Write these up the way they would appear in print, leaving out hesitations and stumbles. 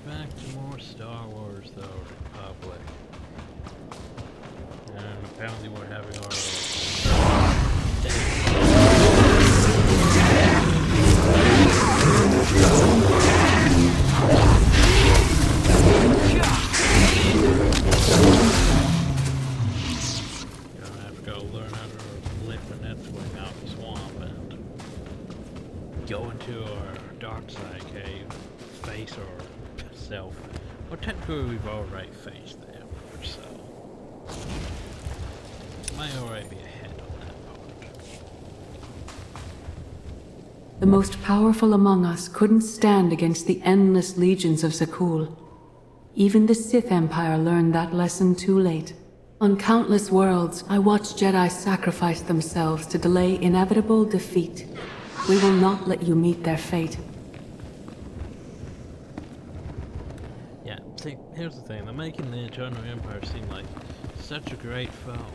back to more Star Wars, though, Republic. And apparently we're having our gonna have to go learn how to lift an X-Wing out of the swamp and go into our dark side cave, face ourself. Well, technically we've already faced the Emperor, so might already be ahead on that part. The most powerful among us couldn't stand against the endless legions of Zakul. Even the Sith Empire learned that lesson too late. On countless worlds, I watched Jedi sacrifice themselves to delay inevitable defeat. We will not let you meet their fate. Yeah, see, here's the thing. They're making the Eternal Empire seem like such a great foe.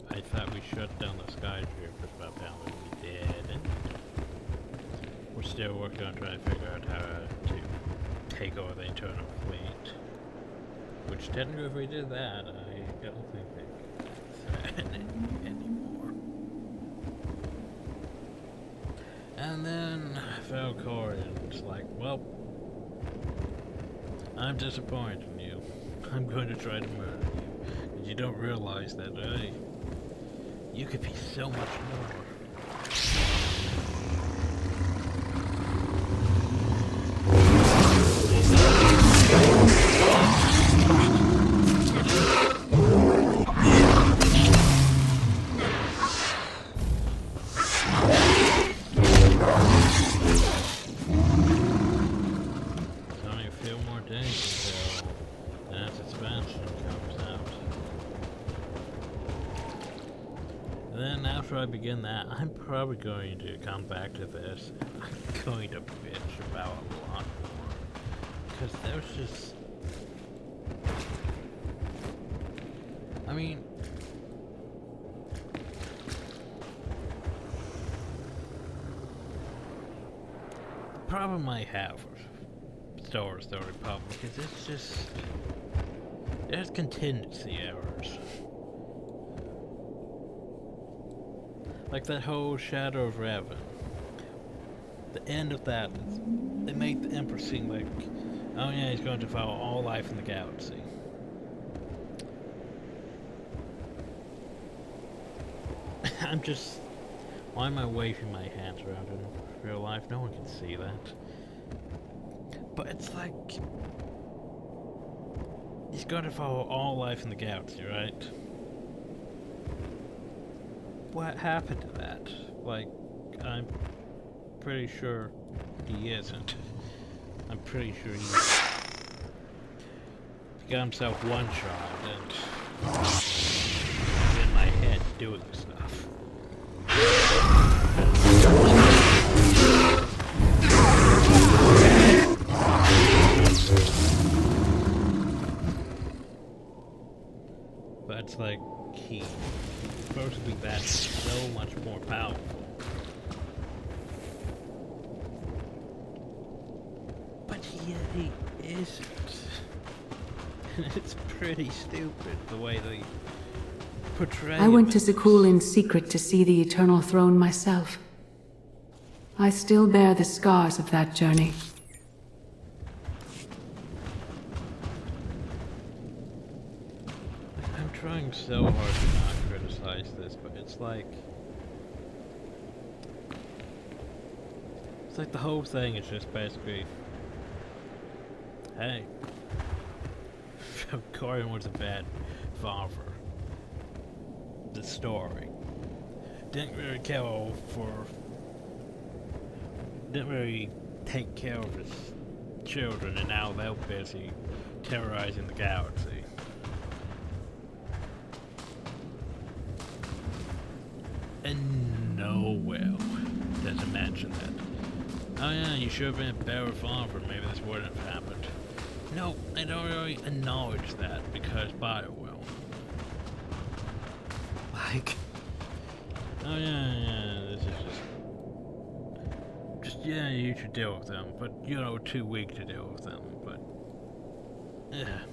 I thought we shut down the skyscrapers, but apparently we did, and we're still working on trying to figure out how to take over the Eternal Fleet. Which technically if we did that, I don't think they could threaten anymore. And then Valkorian's like, well, I'm disappointed in you. I'm going to try to murder you. And you don't realize that, you could be so much more. It's only a few more days until the next expansion comes out. Then after I begin that, I'm probably going to come back to this. I'm going to bitch about a lot more. Because there's just... I mean... the problem I have with Star Wars The Republic is it's just... there's contingency errors. Like that whole Shadow of Revan. The end of that, they make the Emperor seem like, oh yeah, he's going to devour all life in the galaxy. I'm just... why am I waving my hands around in real life? No one can see that. But it's like... he's going to devour all life in the galaxy, right? What happened to that? Like, I'm pretty sure he isn't. I'm pretty sure he got himself one shot and in my head doing stuff. But it's like he's supposed to be that so much more powerful. But yet he isn't. And it's pretty stupid the way they portray I went to him. Zakul in secret to see the Eternal Throne myself. I still bear the scars of that journey. I'm trying so hard to not criticize this, but it's like the whole thing is just basically, hey, Corian was a bad father. The story didn't really take care of his children, and now they're busy terrorizing the galaxy. And nowhere does it mention that. Oh yeah, you should have been a better father, maybe this wouldn't have happened. No, I don't really acknowledge that because Bioware. Like, oh yeah, this is just yeah, you should deal with them, but you're too weak to deal with them. But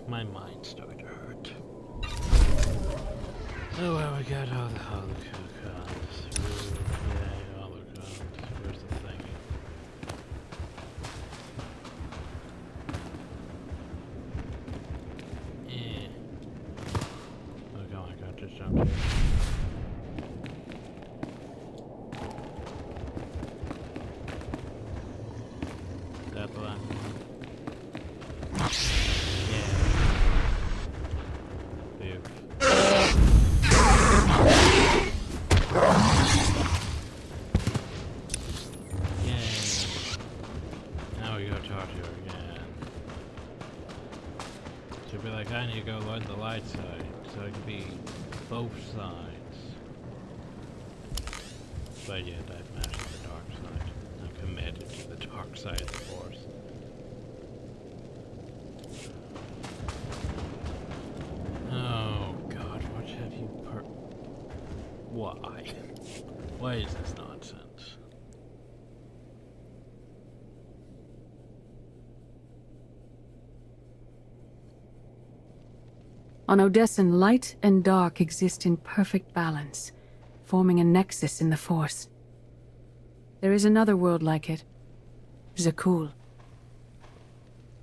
my mind's starting to hurt. Oh well, we got all the holocausts. Yeah, holocausts. Where's the thing? Oh come on, I got this jump here. That one. Yeah. Phew. Now we go talk to her again. She'll be like, I need to go on the light side, so it can be both sides. But yet I've mastered the dark side. I'm committed to the dark side of the Force. Oh God, what have you Why? Why is this nonsense? On Odessan, light and dark exist in perfect balance, forming a nexus in the Force. There is another world like it, Zakul.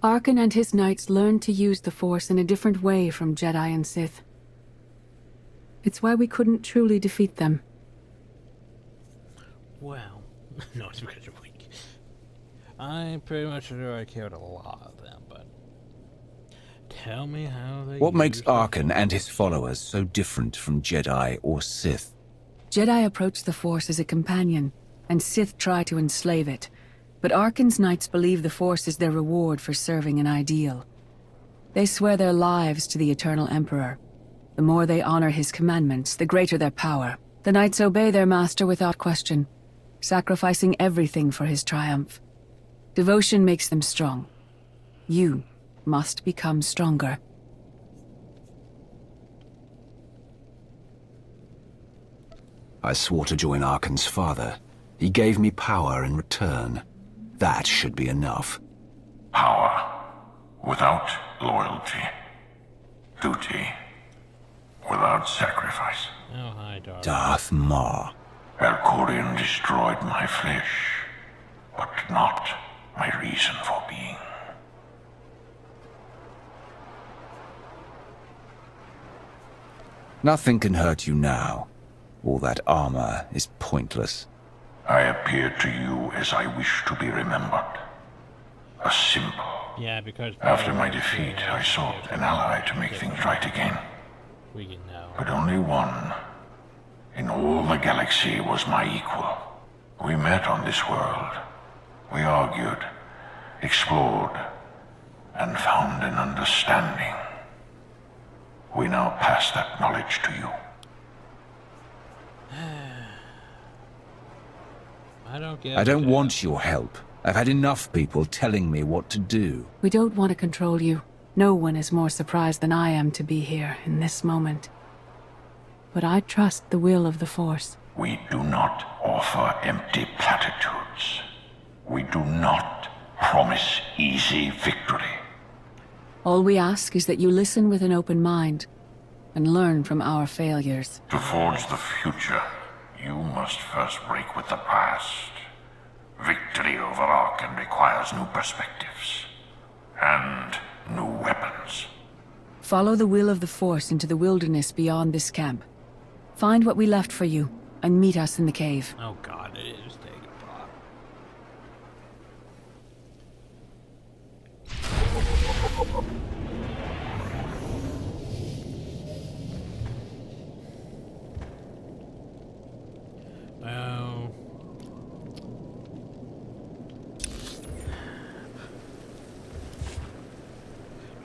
Arkan and his knights learned to use the Force in a different way from Jedi and Sith. It's why we couldn't truly defeat them. Well, no, it's because you're weak. I'm pretty much sure I killed a lot of them, but tell me how they What makes use Arkan and his followers so different from Jedi or Sith? Jedi approach the Force as a companion, and Sith try to enslave it. But Arkan's knights believe the Force is their reward for serving an ideal. They swear their lives to the Eternal Emperor. The more they honor his commandments, the greater their power. The knights obey their master without question, sacrificing everything for his triumph. Devotion makes them strong. You must become stronger. I swore to join Arkan's father. He gave me power in return. That should be enough. Power without loyalty. Duty without sacrifice. Oh, hi, darling. Darth Maul. Valkorion destroyed my flesh, but not my reason for being. Nothing can hurt you now. All that armor is pointless. I appear to you as I wish to be remembered. A symbol. Yeah, because After my defeat, I sought an ally to make things right again. we can know. But only one in all the galaxy was my equal. We met on this world. We argued, explored, and found an understanding. We now pass that knowledge to you. I don't want your help. I've had enough people telling me what to do. We don't want to control you. No one is more surprised than I am to be here in this moment. But I trust the will of the Force. We do not offer empty platitudes. We do not promise easy victory. All we ask is that you listen with an open mind and learn from our failures. To forge the future, you must first break with the past. Victory over Arkan requires new perspectives and new weapons. Follow the will of the Force into the wilderness beyond this camp. Find what we left for you and meet us in the cave. Oh God, it is taking pot. Well,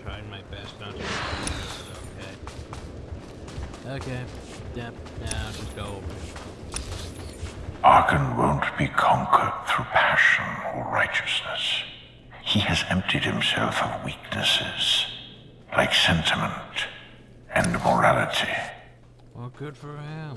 trying my best not to get this, okay. Okay, yep, now just go over it. Arkan won't be conquered through passion or righteousness. He has emptied himself of weaknesses, like sentiment and morality. Well, good for him.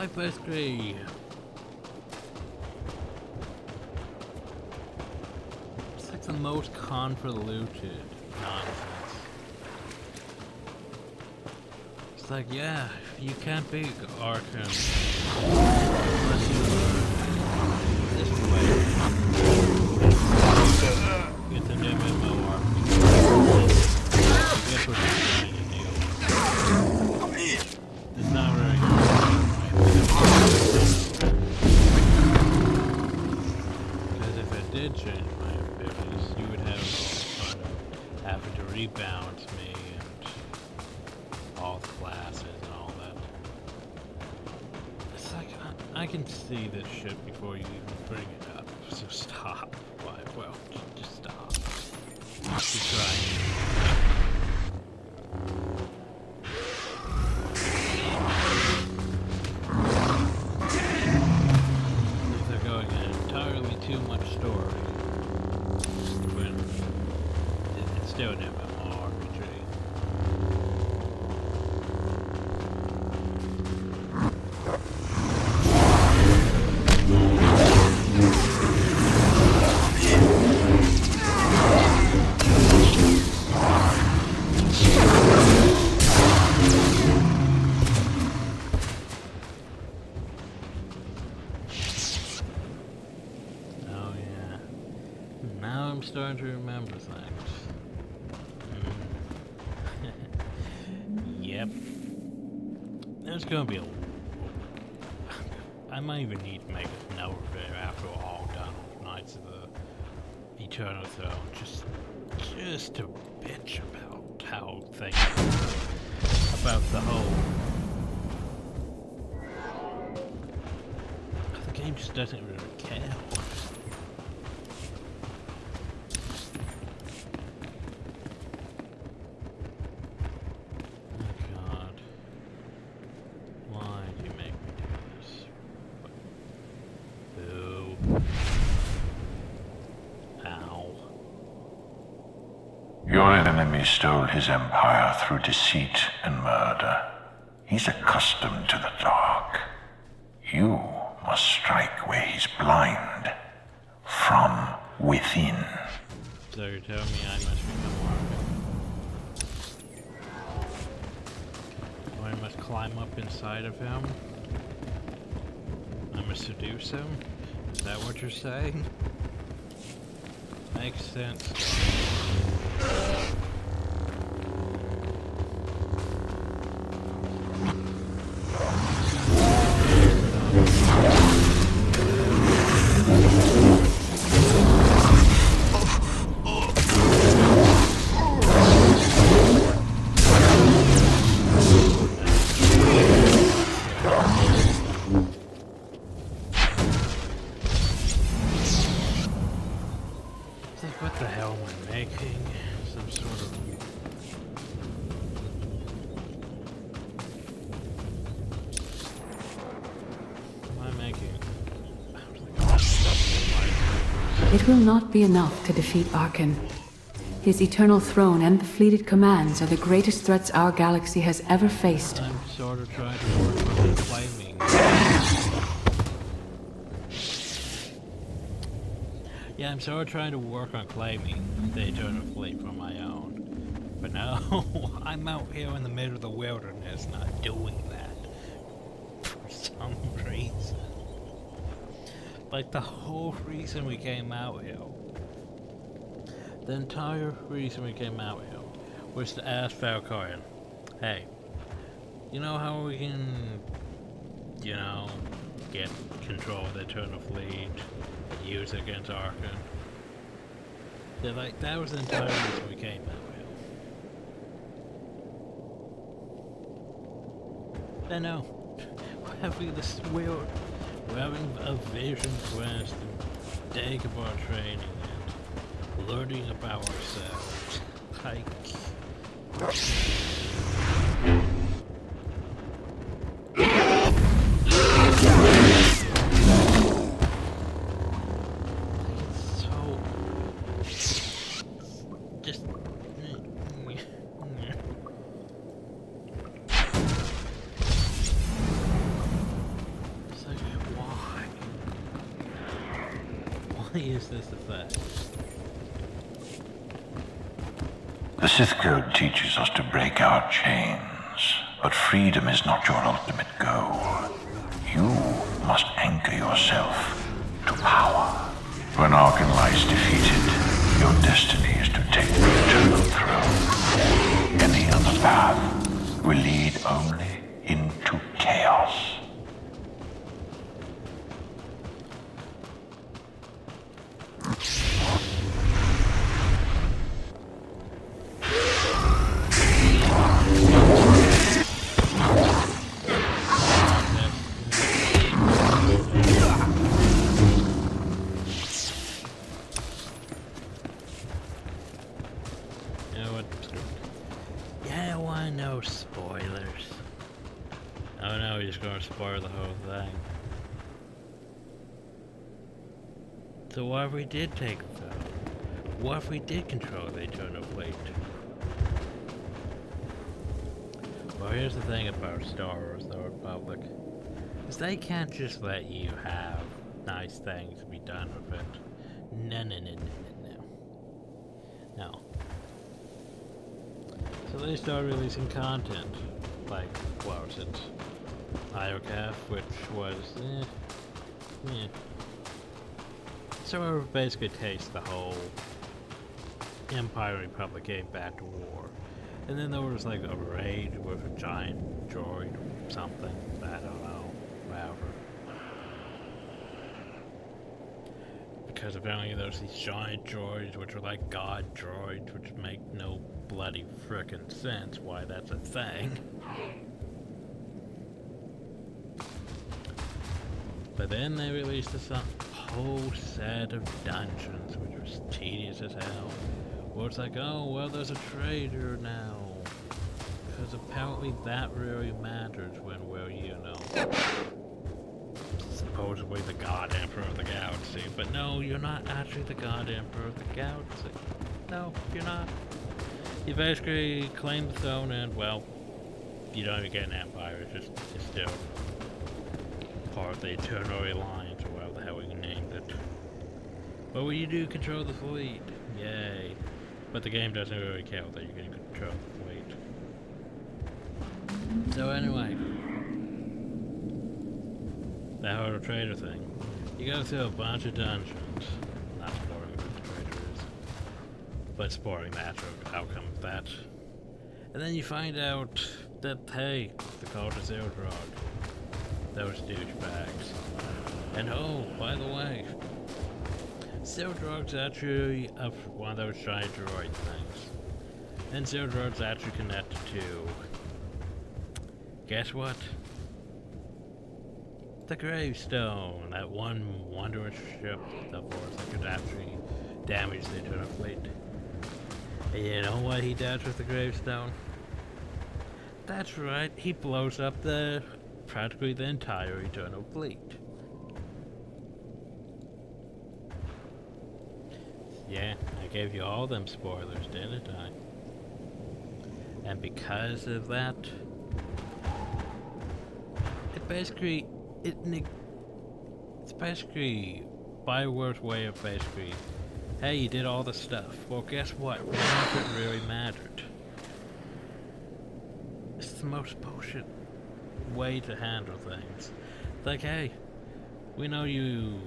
5 by 3. It's like the most convoluted nonsense. It's like, yeah, you can't beat Arkham unless you learn this way. Get the new MMO Arkham. Guess what you're trying to do? It's not very because if it did change my abilities, you would have all fun of having to rebalance me and all the classes and all that. It's like, I can see this shit before you even bring it up, so stop. Why? Well, just stop. Just try. Too much story when it's still an MMORPG. Starting to remember things. Yep. There's gonna be a... I might even need to make another video after we're all done with Knights of the Eternal Throne. Just to bitch about how things... about the whole... The game just doesn't really care. Your enemy stole his empire through deceit and murder. He's accustomed to the dark. You must strike where he's blind. From within. So you're telling me I must become Arkham? Or I must climb up inside of him? I must seduce him? Is that what you're saying? Makes sense. What the hell am I making? Some sort of... What am I making? It will not be enough to defeat Arkan. His eternal throne and the fleeted commands are the greatest threats our galaxy has ever faced. I'm sort of trying to work on claiming. Yeah, I'm sort of trying to work on claiming the Eternal Fleet for my own. But no, I'm out here in the middle of the wilderness not doing that. For some reason. Like the whole reason we came out here. The entire reason we came out here was to ask Valkyrian, hey, you know how we can, you know, get control of the Eternal Fleet? Use it against Arkham. They're like, that was the entire reason we came out here. I know. We're having this weird, we're having a vision quest and Dagobah training and learning about ourselves. Like... why is this a fact? The Sith Code teaches us to break our chains, but freedom is not your ultimate goal. You must anchor yourself to power. When Arkan lies defeated, your destiny is to take the eternal throne. Any other path will lead only into chaos. Yeah, why no spoilers? Oh no, he's gonna spoil the whole thing. So what if we did take the throne? What if we did control the Eternal Fleet? Well, here's the thing about Star Wars, the Republic, is they can't just let you have nice things be done with it. No. No. So they started releasing content, like, what was it? IOCAF, which was, So it basically takes the whole Empire Republic getting back to war. And then there was like a raid with a giant droid or something, I don't know, whatever. Because apparently there's these giant droids which are like god droids, which make no bloody frickin' sense why that's a thing. But then they released a whole set of dungeons, which was tedious as hell. Where it's like, oh, well, there's a traitor now. Because apparently that really matters when we're, you know, supposedly the God Emperor of the Galaxy. But no, you're not actually the God Emperor of the Galaxy. No, you're not. You basically claim the throne and, well, you don't even get an empire, it's still part of the Eternal Alliance, or whatever the hell we named it. But when you do control the fleet, yay. But the game doesn't really care that you can control the fleet. So anyway, that whole traitor thing. You go through a bunch of dungeons, not spoiling what the traitor is, but spoiling the actual outcome of that. And then you find out that, hey, the cult is Zildrog. Those douchebags. And oh, by the way, Zildrog's actually one of those giant droid things. And Zildrog's actually connected to, guess what? The Gravestone, that one wondrous ship the Force that could actually damage the Eternal Fleet. And you know what he does with the Gravestone? That's right, he blows up practically the entire Eternal Fleet. Yeah, I gave you all them spoilers, didn't I? And because of that, it's basically Bioware's way of basically, hey, you did all the stuff. Well, guess what? None of it really mattered. It's the most bullshit way to handle things. Like, hey, we know you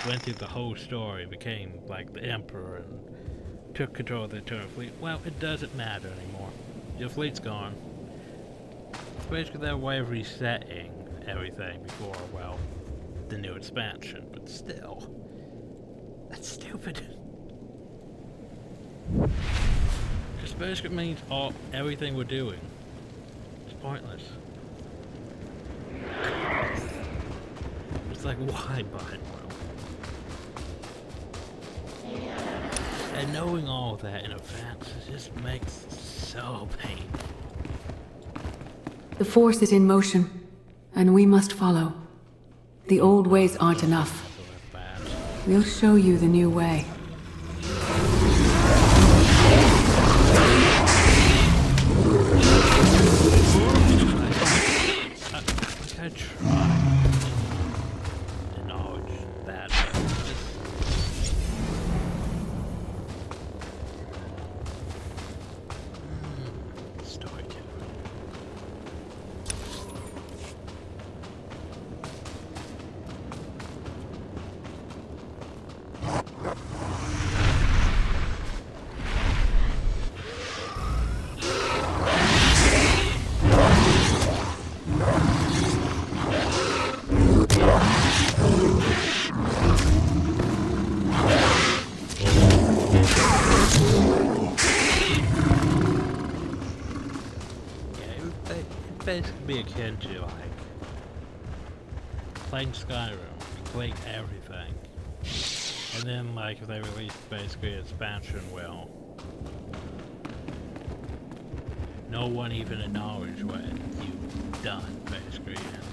went through the whole story, became like the Emperor and took control of the Eternal Fleet. Well, it doesn't matter anymore. Your fleet's gone. It's basically their way of resetting everything before, well, the new expansion, but still, that's stupid. Because basically means everything we're doing is pointless. It's like, why buy it? And knowing all that in advance, it just makes it so painful. The Force is in motion, and we must follow. The old ways aren't enough. We'll show you the new way. I tried to acknowledge that. basically be akin to like playing Skyrim, playing everything, and then like if they release basically an expansion, well, no one even acknowledged what you've done basically, and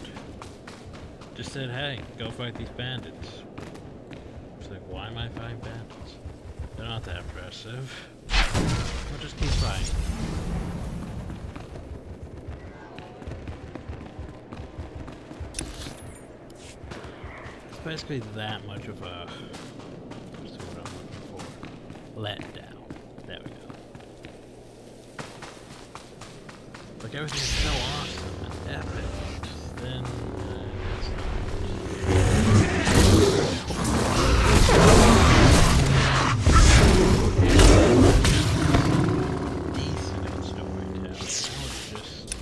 just said, hey, go fight these bandits. It's like, why am I fighting bandits? They're not that impressive. We'll just keep fighting. It's basically that much of a, what's the word I'm looking for? Letdown. There we go. Like everything's so awesome and epic, then it's not. Decent at storytelling. Now it's just...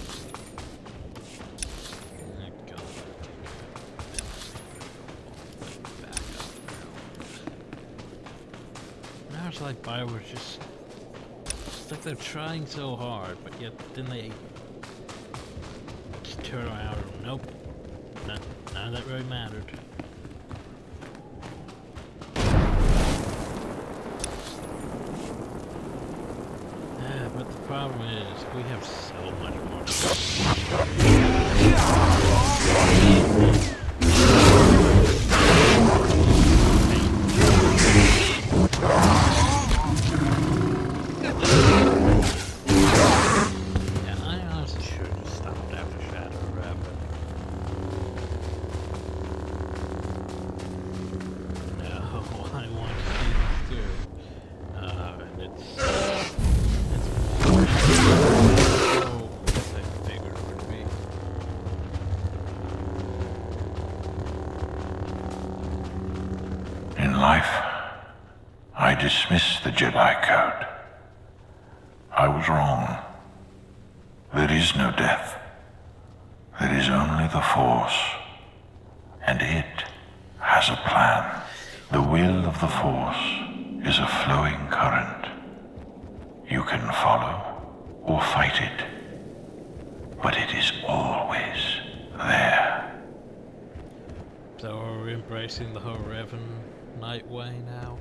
oh god. Back up. Now it's like Bioware's just... it's like they're trying so hard, but yet then they just turn around and nope. None of that really mattered. But the problem is, we have so much more to yeah, I honestly should have stopped after Shadow Rapid. No, I want to see this through. And it's I figured it would be. In life, I dismissed the Jedi Code. I was wrong. There is no death. There is only the Force. And it has a plan. The will of the Force is a flowing current. You can follow or fight it, but it is always there. So are we embracing the whole Revan Knight way now?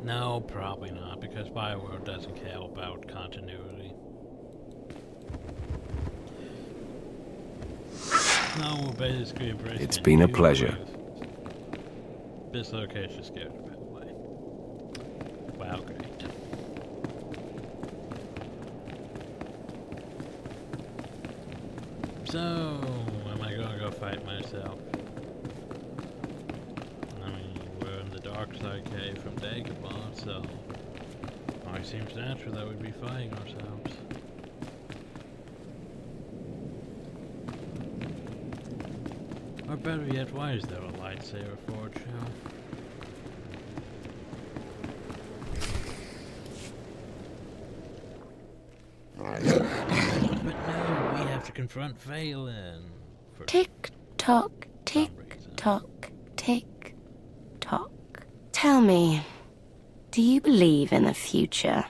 No, probably not, because Bioware doesn't care about continuity. No, we're basically embracing It's been a new pleasure. ways. This location scared me, by the way. Wow, great. So, am I gonna go fight myself? I mean, we're in the dark side cave from Dagobah, so it seems natural that we'd be fighting ourselves. Or better yet, why is there a lightsaber forge now? But no, we have to confront Valen. For Tick tock, tick tock, tick tock. Tell me, do you believe in the future?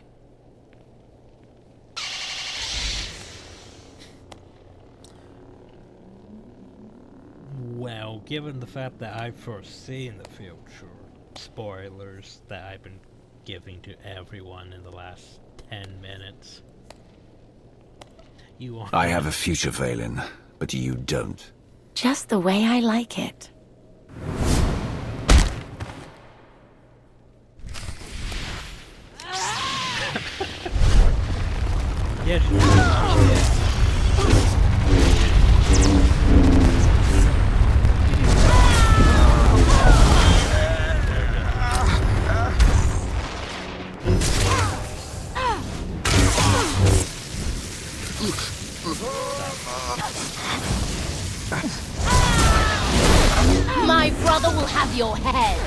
well, given the fact that I've foreseen the future, spoilers that I've been giving to everyone in the last 10 minutes. You want I have a future, Valen, but you don't. Just the way I like it. Yes, you My brother will have your head.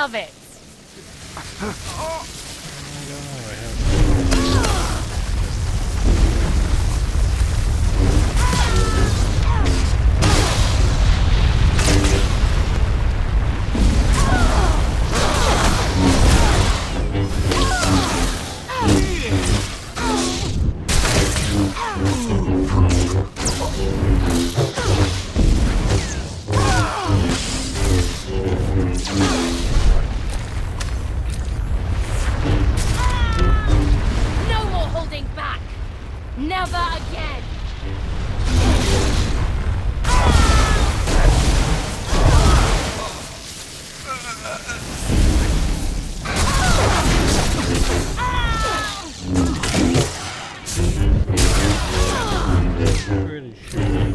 love it. No more holding back. Never again. Pretty sure they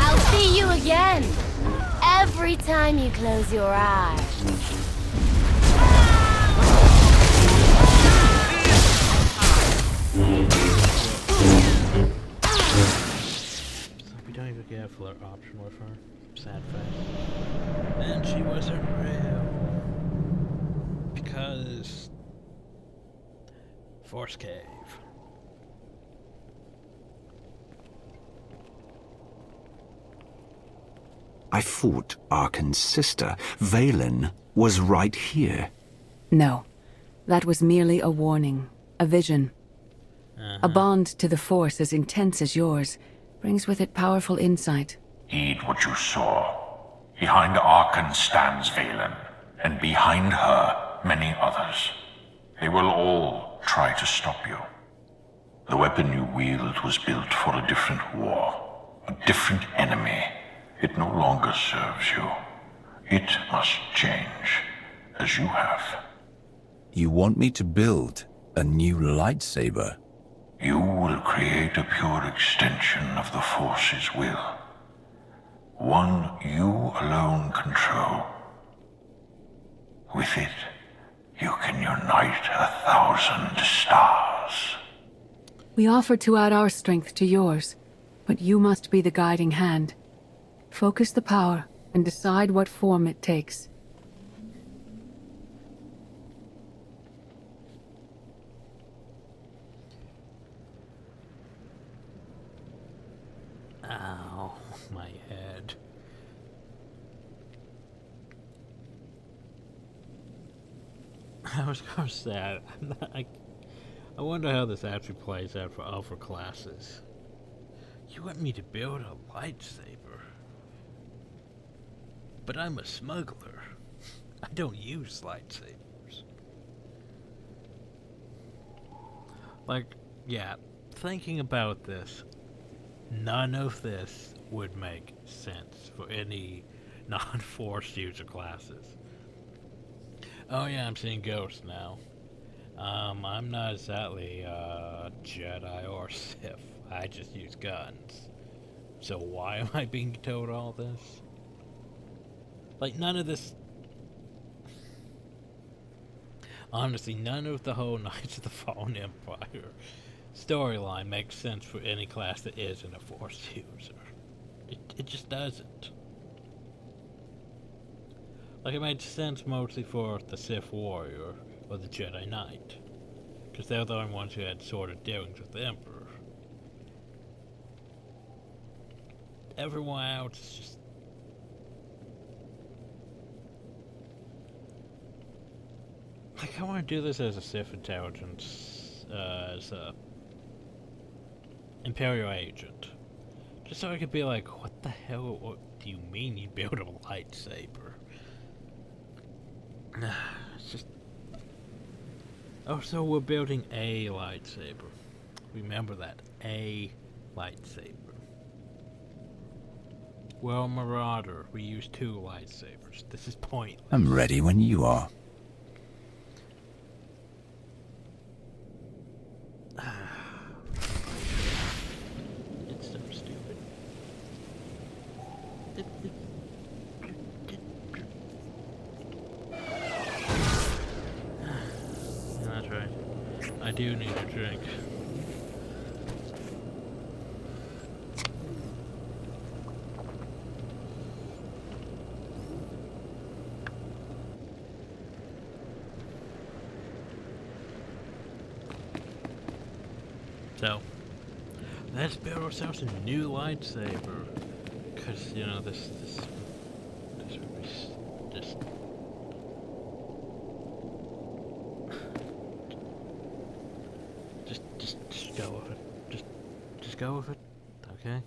I'll see you again. Every time you close your eyes. So we don't even get a flirt option with her. Sad face. And she wasn't real. Because... Force Cave. I fought Arkan's sister. Valen was right here. No, that was merely a warning, a vision. A bond to the Force as intense as yours brings with it powerful insight. Heed what you saw. Behind Arkan stands Valen, and behind her, many others. They will all try to stop you. The weapon you wield was built for a different war, a different enemy. It no longer serves you. It must change, as you have. You want me to build a new lightsaber? You will create a pure extension of the Force's will. One you alone control. With it, you can unite 1,000 stars. We offer to add our strength to yours, but you must be the guiding hand. Focus the power and decide what form it takes. Ow, my head. I was gonna say, I wonder how this actually plays out for alpha classes. You want me to build a lightsaber? But I'm a smuggler. I don't use lightsabers. Like, yeah, thinking about this, none of this would make sense for any non-Force user classes. Oh yeah, I'm seeing ghosts now. I'm not exactly Jedi or Sith. I just use guns. So why am I being told all this? Like, none of this... Honestly, none of the whole Knights of the Fallen Empire storyline makes sense for any class that isn't a Force user. It just doesn't. Like, it made sense mostly for the Sith Warrior or the Jedi Knight, because they're the only ones who had sort of dealings with the Emperor. Everyone else is just... Like, I want to do this as a Sith intelligence, as a Imperial agent. Just so I could be like, what the hell, what do you mean you build a lightsaber? It's just... Oh, so we're building a lightsaber. Remember that, a lightsaber. Well, Marauder, we use 2 lightsabers. This is pointless. I'm ready when you are. It's so stupid. That's right. I do need a drink. So, let's build ourselves a new lightsaber. Cause, you know, this would be just... Just go with it. Just go with it, okay?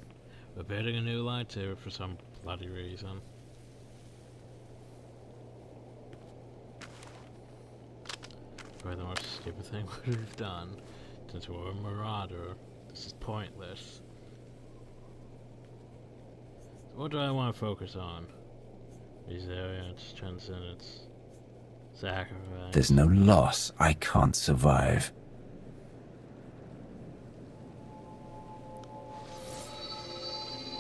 We're building a new lightsaber for some bloody reason. Probably the most stupid thing we've done. Since we're a Marauder, this is pointless. So what do I want to focus on? Resilience, transcendence, sacrifice. There's no loss I can't survive.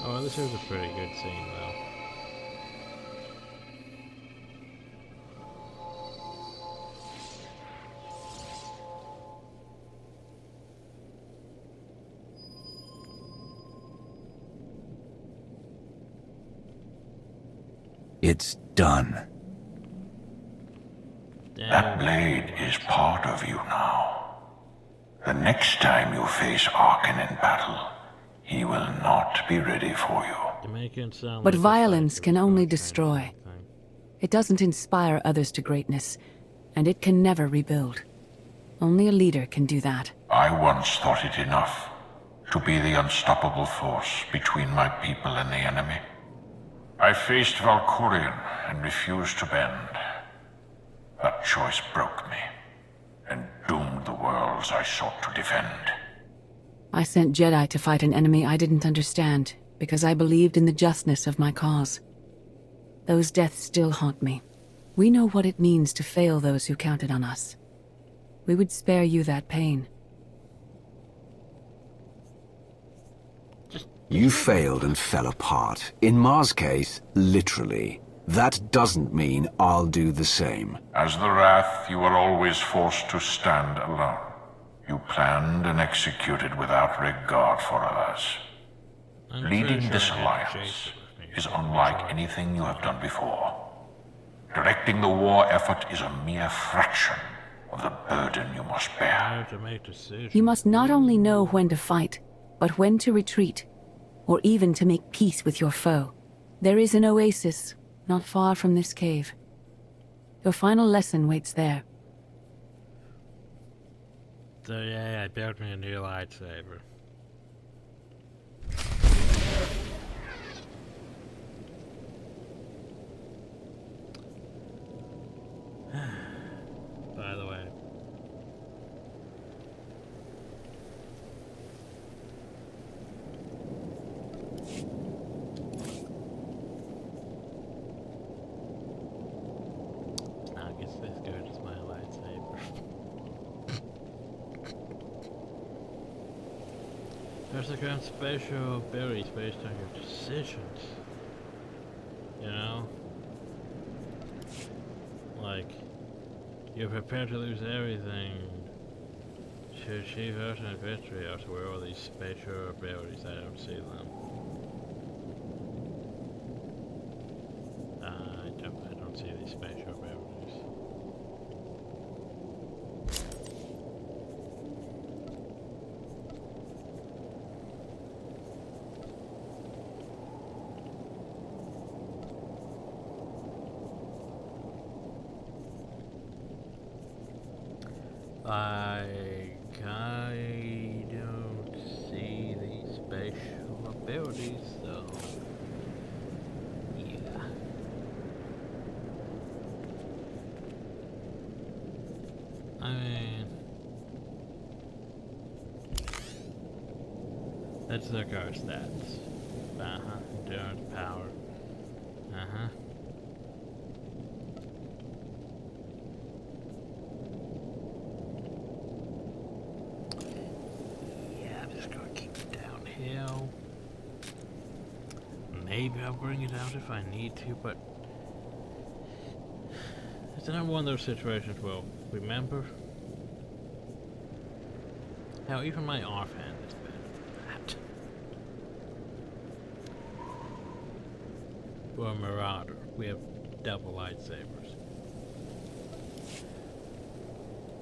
Oh, well, this is a pretty good scene, though. It's done. That blade is part of you now. The next time you face Arkin in battle, he will not be ready for you. To make it sound But like violence can only change destroy. anything. It doesn't inspire others to greatness, and it can never rebuild. Only a leader can do that. I once thought it enough to be the unstoppable force between my people and the enemy. I faced Valkyrian and refused to bend. That choice broke me and doomed the worlds I sought to defend. I sent Jedi to fight an enemy I didn't understand, because I believed in the justness of my cause. Those deaths still haunt me. We know what it means to fail those who counted on us. We would spare you that pain. You failed and fell apart. In Mar's case, literally. That doesn't mean I'll do the same. As the Wrath, you are always forced to stand alone. You planned and executed without regard for others. I'm pretty Leading sure this I had alliance Jason with me, is so I'm unlike sure. anything you have done before. Directing the war effort is a mere fraction of the burden you must I bear. have to make decisions. You must not only know when to fight, but when to retreat, or even to make peace with your foe. There is an oasis not far from this cave. Your final lesson waits there. So yeah, I built me a new lightsaber. By the way. I guess this good as my lightsaber. There's a grand special abilities based on your decisions. You know? Like, you're prepared to lose everything to achieve ultimate victory or to wear all these spatial abilities. I don't see them. I don't see these spatial abilities. I don't see these spatial abilities, so yeah. I mean, let's look at our stats. Endurance, power. Yeah, I'm just gonna keep it downhill. Maybe I'll bring it out if I need to, but it's another one of those situations where, remember how even my offhand is better than that. For a Marauder, we have double lightsabers.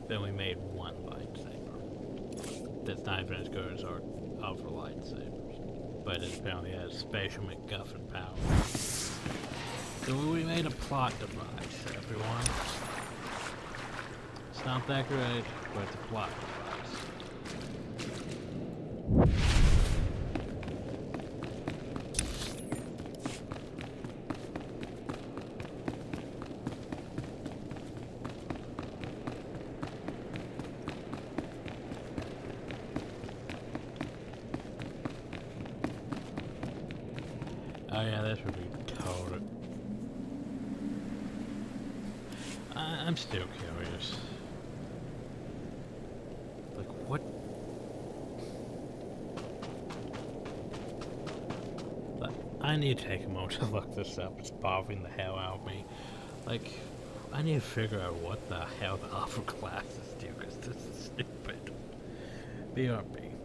Then we made one lightsaber. That's not even as good as our other lightsabers. But it apparently has spatial MacGuffin power. So we made a plot device, everyone. It's not that great, but it's a plot device. Oh yeah, this would be total. I'm still curious. Like, what? I need to take a moment to look this up. It's bothering the hell out of me. Like, I need to figure out what the hell the upper classes do, because this is stupid. BRB.